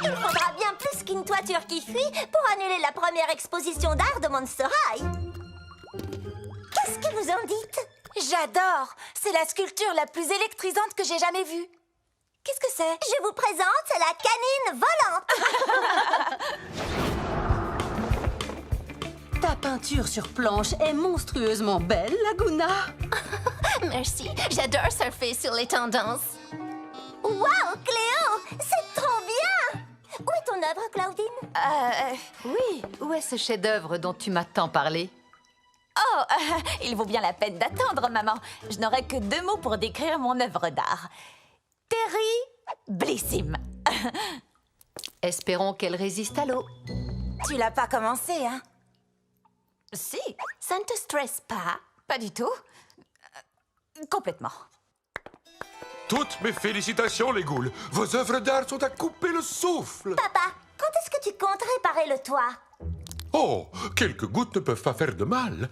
Il faudra bien plus qu'une toiture qui fuit pour annuler la première exposition d'art de Monster High. Qu'est-ce que vous en dites? J'adore! C'est la sculpture la plus électrisante que j'ai jamais vue. Qu'est-ce que c'est? Je vous présente la canine volante. Ta peinture sur planche est monstrueusement belle, Laguna. Merci, j'adore surfer sur les tendances. Wow, Cléo, c'est trop bien! Où est ton œuvre, Claudine? Oui, où est ce chef-d'œuvre dont tu m'as tant parlé? Oh, il vaut bien la peine d'attendre, maman. Je n'aurai que 2 mots pour décrire mon œuvre d'art. Terriblissime. Espérons qu'elle résiste à l'eau. Tu l'as pas commencé, hein? Si, ça ne te stresse pas? Pas du tout. Complètement. Toutes mes félicitations, les ghouls. Vos œuvres d'art sont à couper le souffle. Papa, quand est-ce que tu comptes réparer le toit? Oh, quelques gouttes ne peuvent pas faire de mal.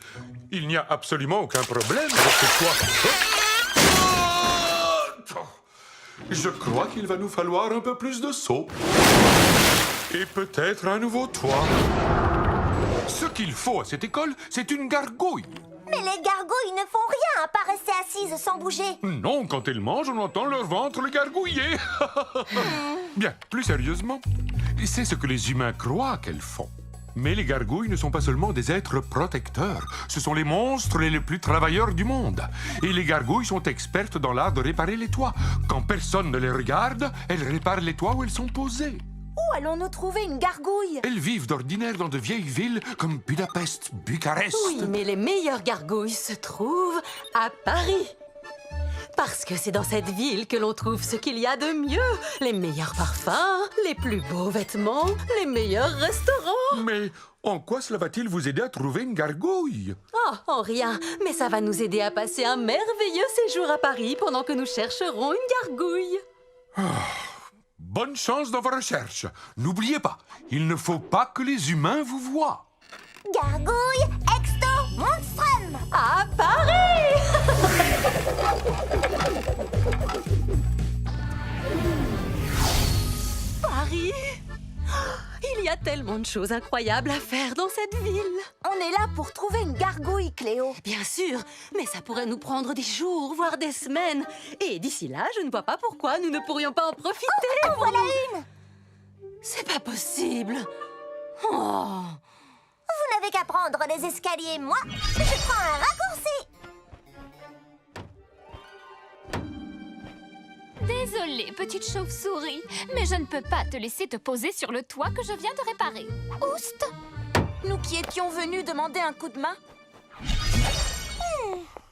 Il n'y a absolument aucun problème avec ce toit. Oh! Je crois qu'il va nous falloir un peu plus de seau. Et peut-être un nouveau toit. Ce qu'il faut à cette école, c'est une gargouille. Mais les gargouilles ne font rien à part rester assises sans bouger. Non, quand elles mangent, on entend leur ventre le gargouiller. Bien, plus sérieusement, c'est ce que les humains croient qu'elles font. Mais les gargouilles ne sont pas seulement des êtres protecteurs. Ce sont les monstres les plus travailleurs du monde. Et les gargouilles sont expertes dans l'art de réparer les toits. Quand personne ne les regarde, elles réparent les toits où elles sont posées. Où allons-nous trouver une gargouille? Elles vivent d'ordinaire dans de vieilles villes comme Budapest, Bucarest. Oui, mais les meilleures gargouilles se trouvent à Paris. Parce que c'est dans cette ville que l'on trouve ce qu'il y a de mieux. Les meilleurs parfums, les plus beaux vêtements, les meilleurs restaurants. Mais en quoi cela va-t-il vous aider à trouver une gargouille? Oh, en rien. Mais ça va nous aider à passer un merveilleux séjour à Paris pendant que nous chercherons une gargouille. Bonne chance dans vos recherches. N'oubliez pas, il ne faut pas que les humains vous voient. Gargouille exto monstrum! À Paris! Paris! Il y a tellement de choses incroyables à faire dans cette ville. On est là pour trouver une gargouille, Cléo. Bien sûr, mais ça pourrait nous prendre des jours, voire des semaines. Et d'ici là, je ne vois pas pourquoi nous ne pourrions pas en profiter. En voilà une! C'est pas possible. Oh. Vous n'avez qu'à prendre les escaliers, moi, je prends un raccourci! Désolée, petite chauve-souris, mais je ne peux pas te laisser te poser sur le toit que je viens de réparer. Oust! Nous qui étions venus demander un coup de main.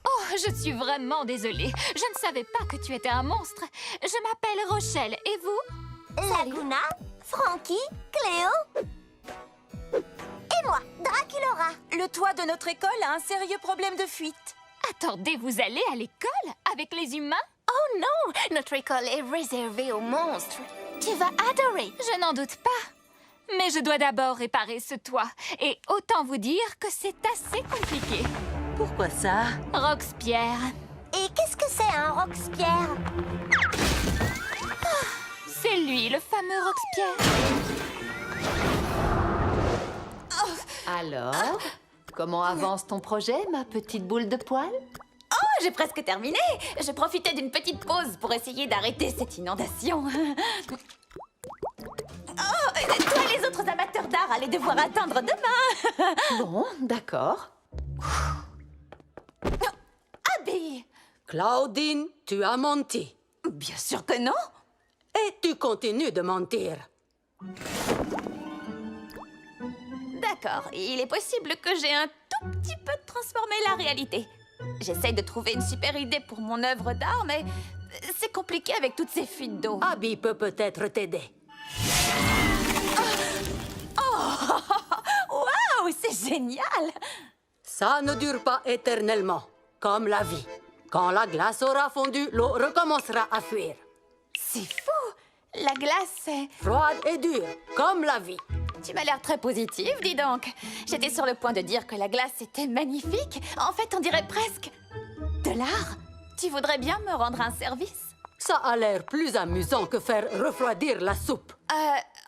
Oh, je suis vraiment désolée. Je ne savais pas que tu étais un monstre. Je m'appelle Rochelle, et vous? Laguna, Frankie, Cléo et moi, Draculaura. Le toit de notre école a un sérieux problème de fuite. Attendez, vous allez à l'école avec les humains? Oh non, notre école est réservée aux monstres. Tu vas adorer. Je n'en doute pas. Mais je dois d'abord réparer ce toit. Et autant vous dire que c'est assez compliqué. Pourquoi ça? Roxpierre. Et qu'est-ce que c'est un Roxpierre? C'est lui, le fameux Roxpierre. Alors, comment avance ton projet, ma petite boule de poil? Oh, j'ai presque terminé. Je profitais d'une petite pause pour essayer d'arrêter cette inondation. Oh, toi et les autres amateurs d'art allez devoir attendre demain. Bon, d'accord. Abby! Claudine, tu as menti. Bien sûr que non. Et tu continues de mentir. D'accord, il est possible que j'ai un tout petit peu transformé la réalité. J'essaye de trouver une super idée pour mon œuvre d'art, mais c'est compliqué avec toutes ces fuites d'eau. Abby peut peut-être t'aider. Waouh, c'est génial! Ça ne dure pas éternellement, comme la vie. Quand la glace aura fondu, l'eau recommencera à fuir. C'est fou! La glace, c'est... Froide et dure, comme la vie. Tu m'as l'air très positive, dis donc. J'étais sur le point de dire que la glace était magnifique. En fait, on dirait presque de l'art. Tu voudrais bien me rendre un service? Ça a l'air plus amusant que faire refroidir la soupe.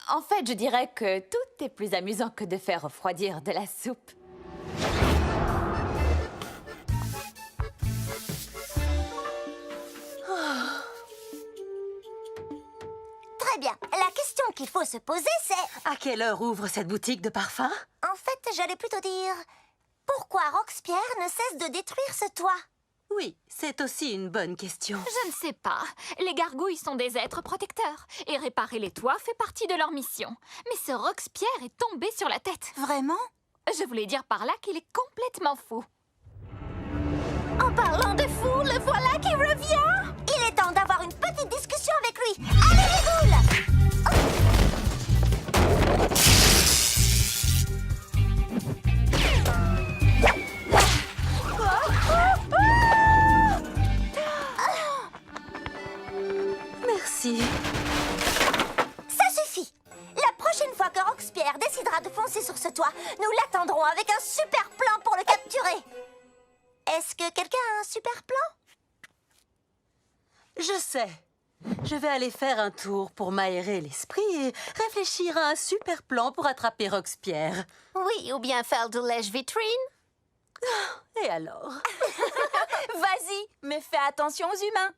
En fait, je dirais que tout est plus amusant que de faire refroidir de la soupe. Très bien. La question qu'il faut se poser, c'est... À quelle heure ouvre cette boutique de parfums? En fait, j'allais plutôt dire... Pourquoi Roxpierre ne cesse de détruire ce toit? Oui, c'est aussi une bonne question. Je ne sais pas. Les gargouilles sont des êtres protecteurs. Et réparer les toits fait partie de leur mission. Mais ce Roxpierre est tombé sur la tête. Vraiment? Je voulais dire par là qu'il est complètement fou. En parlant de fou, le voilà qui revient! Il est temps d'avoir une petite discussion avec lui. Allez, les boules! Merci. Ça suffit! La prochaine fois que Roxpierre décidera de foncer sur ce toit, nous l'attendrons avec un super plan pour le capturer. Est-ce que quelqu'un a un super plan? Je sais. Je vais aller faire un tour pour m'aérer l'esprit et réfléchir à un super plan pour attraper Roxpierre. Oui, ou bien faire de lèche-vitrine? Et alors? Vas-y, mais fais attention aux humains.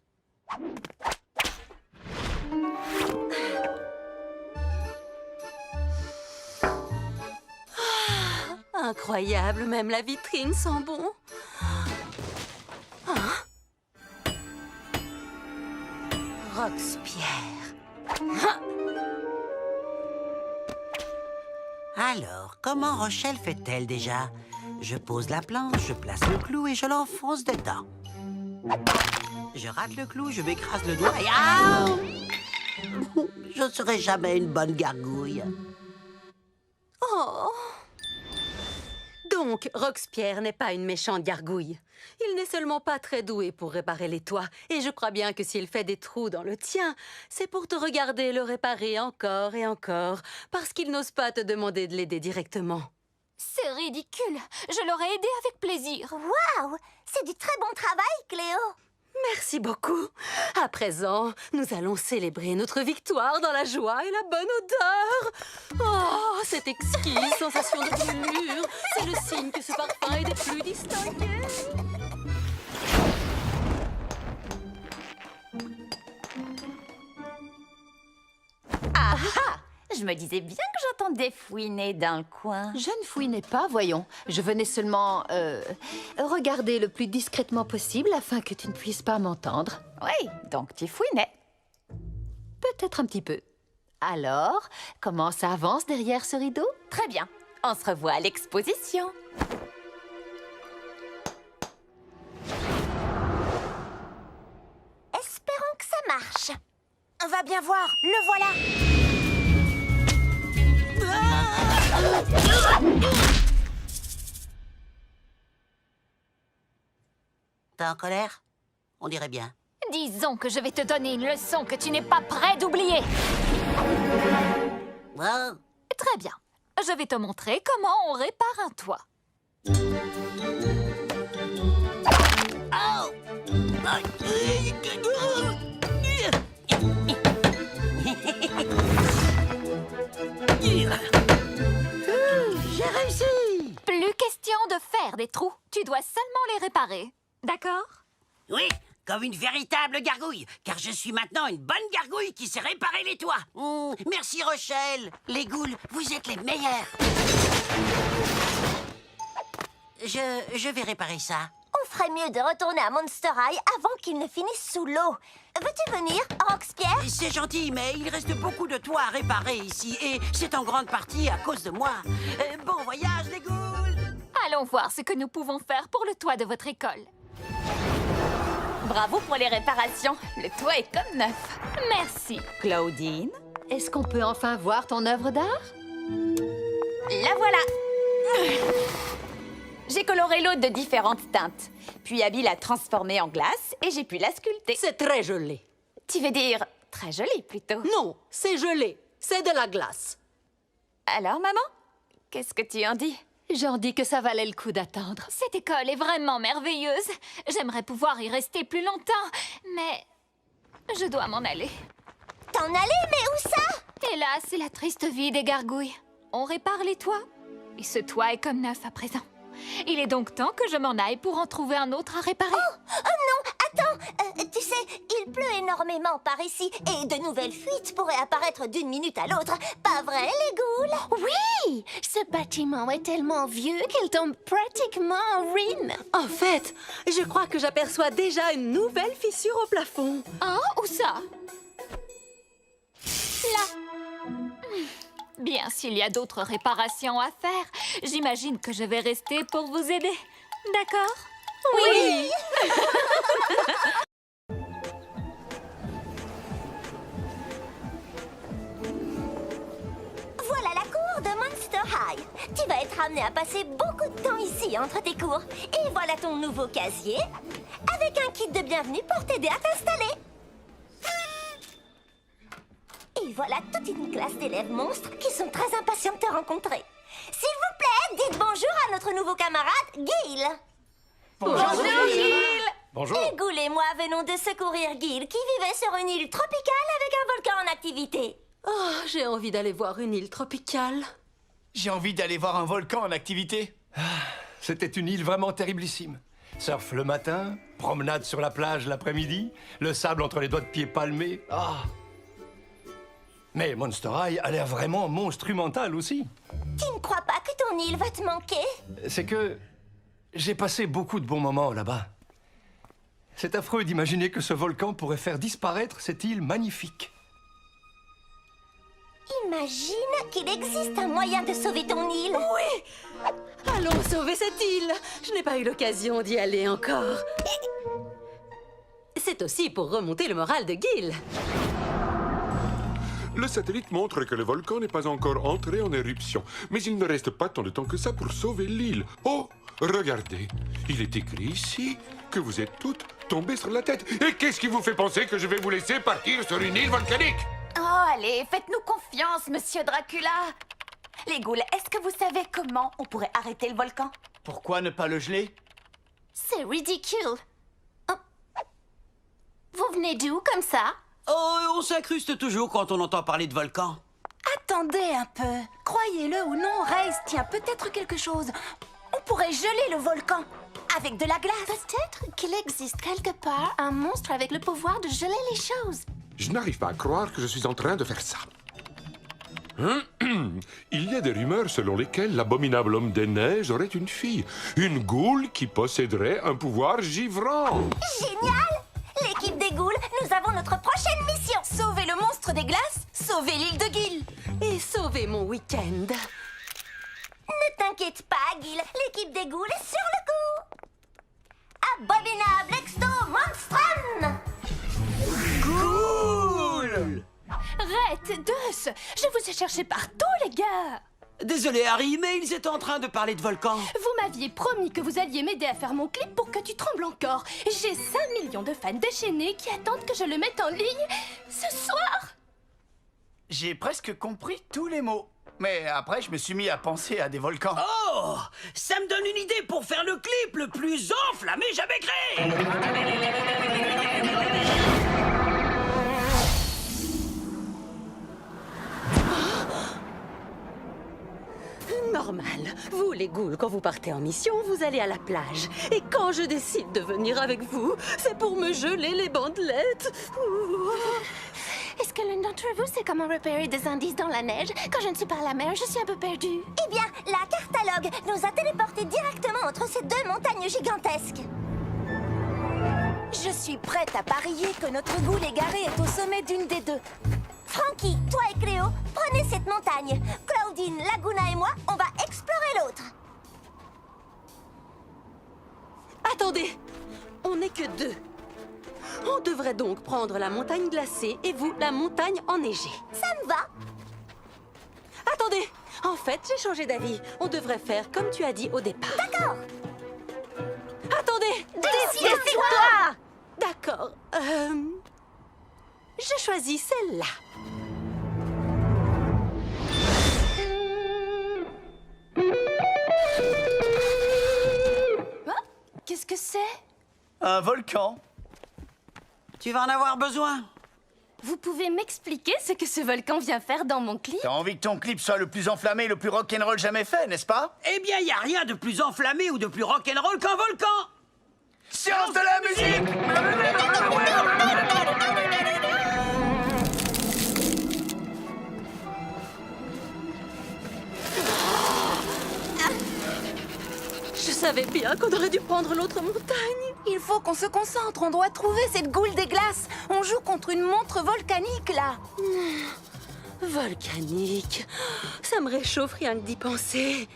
Incroyable, même la vitrine sent bon. Roxpierre. Alors, comment Rochelle fait-elle déjà? Je pose la planche, je place le clou et je l'enfonce dedans. Je rate le clou, je m'écrase le doigt et... Ah! Je ne serai jamais une bonne gargouille. Oh. Donc, Roxpierre n'est pas une méchante gargouille. Il n'est seulement pas très doué pour réparer les toits. Et je crois bien que s'il fait des trous dans le tien, c'est pour te regarder le réparer encore et encore, parce qu'il n'ose pas te demander de l'aider directement. C'est ridicule. Je l'aurais aidé avec plaisir. Waouh! C'est du très bon travail, Cléo! Merci beaucoup. À présent, nous allons célébrer notre victoire dans la joie et la bonne odeur. Oh, cette exquise sensation de brûlure, c'est le signe que ce parfum est des plus distingués. Ah ah! Je me disais bien que j'entendais fouiner dans le coin. Je ne fouinais pas, voyons. Je venais seulement regarder le plus discrètement possible afin que tu ne puisses pas m'entendre. Oui, donc tu fouinais. Peut-être un petit peu. Alors, comment ça avance derrière ce rideau? Très bien. On se revoit à l'exposition. Espérons que ça marche. On va bien voir, le voilà. T'es en colère? On dirait bien. Disons que je vais te donner une leçon que tu n'es pas prêt d'oublier. Oh. Très bien. Je vais te montrer comment on répare un toit. J'ai réussi! Plus question de faire des trous. Tu dois seulement les réparer. D'accord? Oui, comme une véritable gargouille, car je suis maintenant une bonne gargouille qui sait réparer les toits. Merci Rochelle. Les ghouls, vous êtes les meilleurs. Je vais réparer ça. On ferait mieux de retourner à Monster High avant qu'il ne finisse sous l'eau. Veux-tu venir, Roxpierre? C'est gentil, mais il reste beaucoup de toits à réparer ici, et c'est en grande partie à cause de moi. Bon voyage, les ghouls! Allons voir ce que nous pouvons faire pour le toit de votre école. Bravo pour les réparations. Le toit est comme neuf. Merci. Claudine, Est-ce qu'on peut enfin voir ton œuvre d'art? la voilà. J'ai coloré l'eau de différentes teintes. Puis Abby l'a transformée en glace et j'ai pu la sculpter. C'est très gelé. Tu veux dire très joli plutôt. Non, c'est gelé. C'est de la glace. Alors, maman, qu'est-ce que tu en dis? J'en dis que ça valait le coup d'attendre. Cette école est vraiment merveilleuse. J'aimerais pouvoir y rester plus longtemps, mais Je dois m'en aller. T'en aller, mais où ça? Hélas, c'est la triste vie des gargouilles. On répare les toits. Et ce toit est comme neuf à présent. Il est donc temps que je m'en aille pour en trouver un autre à réparer. Oh non, attends, tu sais, il pleut énormément par ici et de nouvelles fuites pourraient apparaître d'une minute à l'autre. Pas vrai, les ghouls? Oui, ce bâtiment est tellement vieux qu'il tombe pratiquement en ruine. En fait, je crois que j'aperçois déjà une nouvelle fissure au plafond. Hein? Où ça? Là. Bien, s'il y a d'autres réparations à faire, j'imagine que je vais rester pour vous aider. D'accord? Oui! Voilà la cour de Monster High. Tu vas être amené à passer beaucoup de temps ici entre tes cours. Et voilà ton nouveau casier, avec un kit de bienvenue pour t'aider à t'installer. Et voilà toute une classe d'élèves monstres qui sont très impatients de te rencontrer. S'il vous plaît, dites bonjour à notre nouveau camarade, Gil. Bonjour, Bonjour. Et Ghoul et moi venons de secourir Gil, qui vivait sur une île tropicale avec un volcan en activité. Oh, j'ai envie d'aller voir une île tropicale. J'ai envie d'aller voir un volcan en activité. C'était une île vraiment terriblissime. Surf le matin, promenade sur la plage l'après-midi, le sable entre les doigts de pied palmés. Ah! Mais Monster High a l'air vraiment monstrumental aussi. Tu ne crois pas que ton île va te manquer? C'est que j'ai passé beaucoup de bons moments là-bas. C'est affreux d'imaginer que ce volcan pourrait faire disparaître cette île magnifique. Imagine qu'il existe un moyen de sauver ton île. Oui! Allons sauver cette île. Je n'ai pas eu l'occasion d'y aller encore. C'est aussi pour remonter le moral de Gil. Le satellite montre que le volcan n'est pas encore entré en éruption. Mais il ne reste pas tant de temps que ça pour sauver l'île. Oh, regardez. Il est écrit ici que vous êtes toutes tombées sur la tête. Et qu'est-ce qui vous fait penser que je vais vous laisser partir sur une île volcanique? Oh, allez, faites-nous confiance, monsieur Dracula. Les ghouls, est-ce que vous savez comment on pourrait arrêter le volcan? Pourquoi ne pas le geler? C'est ridicule. Oh. Vous venez d'où comme ça? Oh, on s'incruste toujours quand on entend parler de volcan. Attendez un peu. Croyez-le ou non, Race tient peut-être quelque chose. On pourrait geler le volcan avec de la glace. Peut-être qu'il existe quelque part un monstre avec le pouvoir de geler les choses. Je n'arrive pas à croire que je suis en train de faire ça. Il y a des rumeurs selon lesquelles l'abominable homme des neiges aurait une fille. Une goule qui posséderait un pouvoir givrant. Génial! L'équipe des ghouls, nous avons notre prochaine mission. Sauver le monstre des glaces, sauver l'île de Gil. Et sauver mon week-end. Ne t'inquiète pas, Gil. L'équipe des ghouls est sur le coup. Abominable exto monstrum! Cool! Red, Deux, je vous ai cherché partout, les gars. Désolé, Harry, mais ils étaient en train de parler de volcan. Vous m'aviez promis que vous alliez m'aider à faire mon clip pour que tu trembles encore. J'ai 5 millions de fans déchaînés qui attendent que je le mette en ligne ce soir. J'ai presque compris tous les mots. Mais après, je me suis mis à penser à des volcans. Oh, ça me donne une idée pour faire le clip le plus enflammé jamais créé. Normal. Vous, les ghouls, quand vous partez en mission, vous allez à la plage. Et quand je décide de venir avec vous, c'est pour me geler les bandelettes. Ouh. Est-ce que l'un d'entre vous sait comment repérer des indices dans la neige? Quand je ne suis pas à la mer, je suis un peu perdue. Eh bien, la cartalogue nous a téléportés directement entre ces deux montagnes gigantesques. Je suis prête à parier que notre ghoul égaré est au sommet d'une des deux. Frankie, toi et Cléo, prenez cette montagne. Claudine, Laguna et moi, on va explorer l'autre. Attendez, on n'est que deux. On devrait donc prendre la montagne glacée et vous, la montagne enneigée. Ça me va. Attendez, en fait, j'ai changé d'avis. On devrait faire comme tu as dit au départ. D'accord. Attendez, Décide-toi. D'accord. Je choisis celle-là. Qu'est-ce que c'est? Un volcan. Tu vas en avoir besoin. Vous pouvez m'expliquer ce que ce volcan vient faire dans mon clip? T'as envie que ton clip soit le plus enflammé, le plus rock'n'roll jamais fait, n'est-ce pas? Eh bien, y a rien de plus enflammé ou de plus rock'n'roll qu'un volcan. Science de la musique! Je savais bien qu'on aurait dû prendre l'autre montagne. Il faut qu'on se concentre, on doit trouver cette goule des glaces. On joue contre une montre volcanique, là. Volcanique. Ça me réchauffe rien que d'y penser.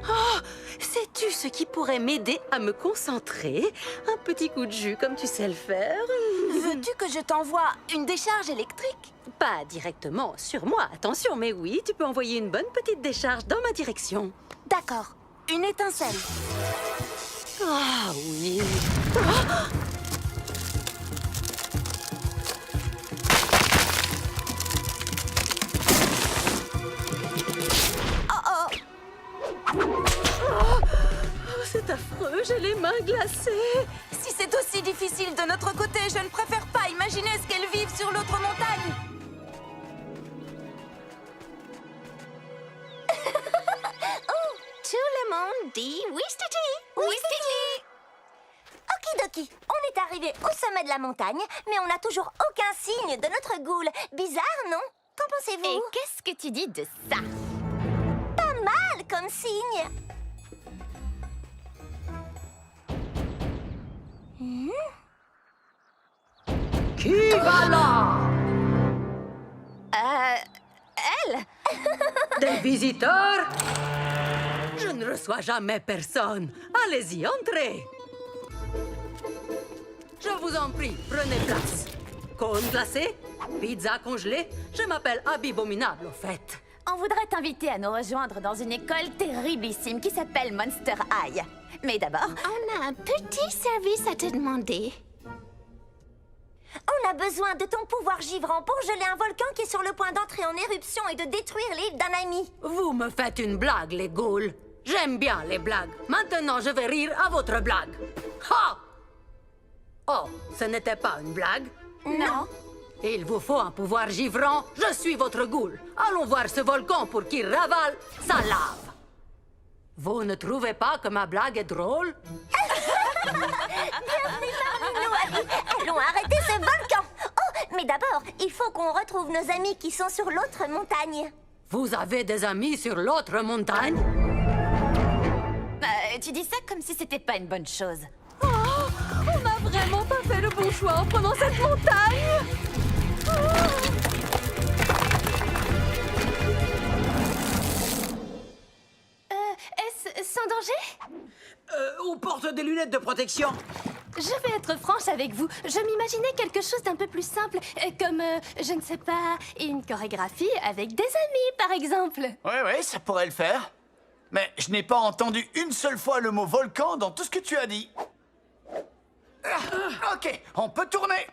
Oh, sais-tu ce qui pourrait m'aider à me concentrer? Un petit coup de jus, comme tu sais le faire. Veux-tu que je t'envoie une décharge électrique? Pas directement sur moi, attention, mais oui, tu peux envoyer une bonne petite décharge dans ma direction. D'accord. Une étincelle. Ah oui. C'est affreux, j'ai les mains glacées. Si c'est aussi difficile de notre côté, je ne préfère pas imaginer ce qu'elles vivent sur l'autre montagne. Tout le monde dit Wistiti! Wistiti! Okidoki, on est arrivé au sommet de la montagne, mais on n'a toujours aucun signe de notre goule. Bizarre, non? Qu'en pensez-vous? Et qu'est-ce que tu dis de ça? Pas mal comme signe! Qui va là? Elle? Des visiteurs? Je ne reçois jamais personne. Allez-y, entrez. Je vous en prie, prenez place. Cône glacé? Pizza congelée? Je m'appelle Abominable, au fait. On voudrait t'inviter à nous rejoindre dans une école terriblissime qui s'appelle Monster High. Mais d'abord, On a un petit service à te demander. On a besoin de ton pouvoir givrant pour geler un volcan qui est sur le point d'entrer en éruption et de détruire l'île d'un ami. Vous me faites une blague, les ghouls. J'aime bien les blagues. Maintenant, je vais rire à votre blague. Ha! Oh, ce n'était pas une blague? non. Il vous faut un pouvoir givrant. Je suis votre ghoul. Allons voir ce volcan pour qu'il ravale sa lave. Vous ne trouvez pas que ma blague est drôle? Allons arrêter ce volcan. Oh, mais d'abord, il faut qu'on retrouve nos amis qui sont sur l'autre montagne. Vous avez des amis sur l'autre montagne? Tu dis ça comme si c'était pas une bonne chose. Oh, on n'a vraiment pas fait le bon choix en prenant cette montagne. Est-ce sans danger? On porte des lunettes de protection. Je vais être franche avec vous. Je m'imaginais quelque chose d'un peu plus simple, comme, je ne sais pas, une chorégraphie avec des amis, par exemple. Ouais, ça pourrait le faire. Mais je n'ai pas entendu une seule fois le mot volcan dans tout ce que tu as dit. Ok, on peut tourner.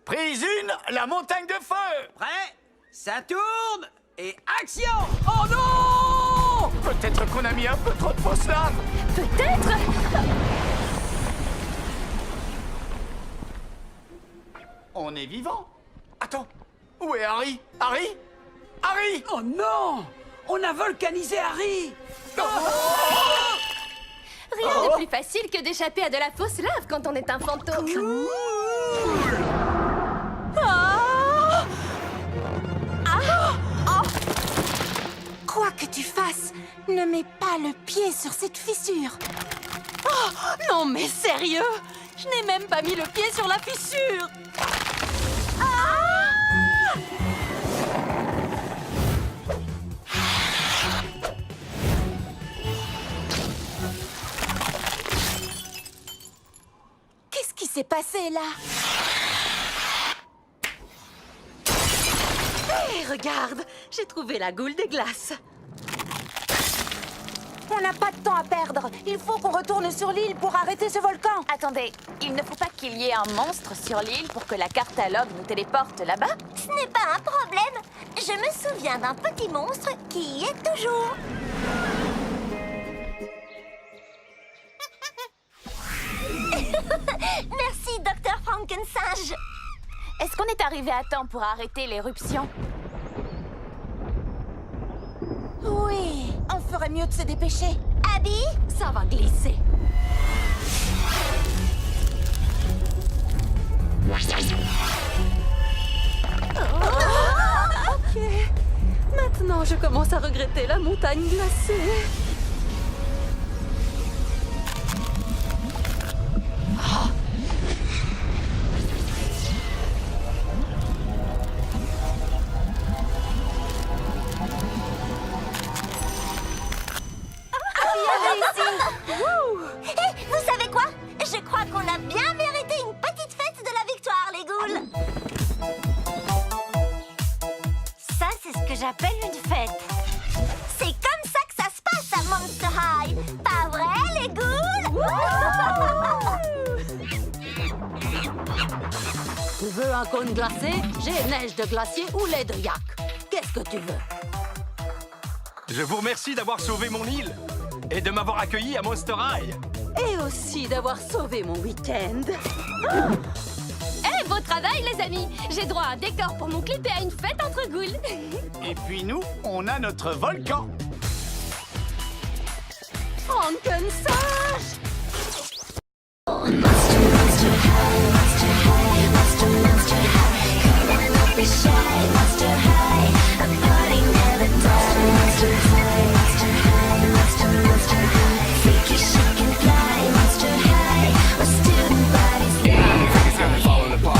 Prise 1, la montagne de feu. Prêt? Ça tourne et action! Oh non! Peut-être qu'on a mis un peu trop de fausse lave. Peut-être. On est vivant. Attends, où est Harry? Harry? Harry! Oh non! On a volcanisé Harry! Rien de plus facile que d'échapper à de la fausse lave quand on est un fantôme. Quoi que tu fasses, ne mets pas le pied sur cette fissure. Oh, non, mais sérieux? Je n'ai même pas mis le pied sur la fissure. Qu'est-ce qui s'est passé là? Hé, regarde, j'ai trouvé la goule des glaces. On n'a pas de temps à perdre. Il faut qu'on retourne sur l'île pour arrêter ce volcan. Attendez, il ne faut pas qu'il y ait un monstre sur l'île pour que la catalogue nous téléporte là-bas? Ce n'est pas un problème. Je me souviens d'un petit monstre qui y est toujours. Merci, Dr. Frankensinge. Est-ce qu'on est arrivé à temps pour arrêter l'éruption? Oui, on ferait mieux de se dépêcher. Abby, Ça va glisser. Ok. Maintenant, je commence à regretter la montagne glacée. Hé, vous savez quoi? Je crois qu'on a bien mérité une petite fête de la victoire, les ghouls. Ça, c'est ce que j'appelle une fête. C'est comme ça que ça se passe à Monster High. Pas vrai, les ghouls? Tu veux un cône glacé? J'ai neige de glacier ou lait de yak. Qu'est-ce que tu veux? Je vous remercie d'avoir sauvé mon île et de m'avoir accueilli à Monster High. Et aussi d'avoir sauvé mon week-end. Eh, beau travail, les amis! J'ai droit à un décor pour mon clip et à une fête entre ghouls. Et puis nous, on a notre volcan. Frankensage! Monster high, monster high, monster high.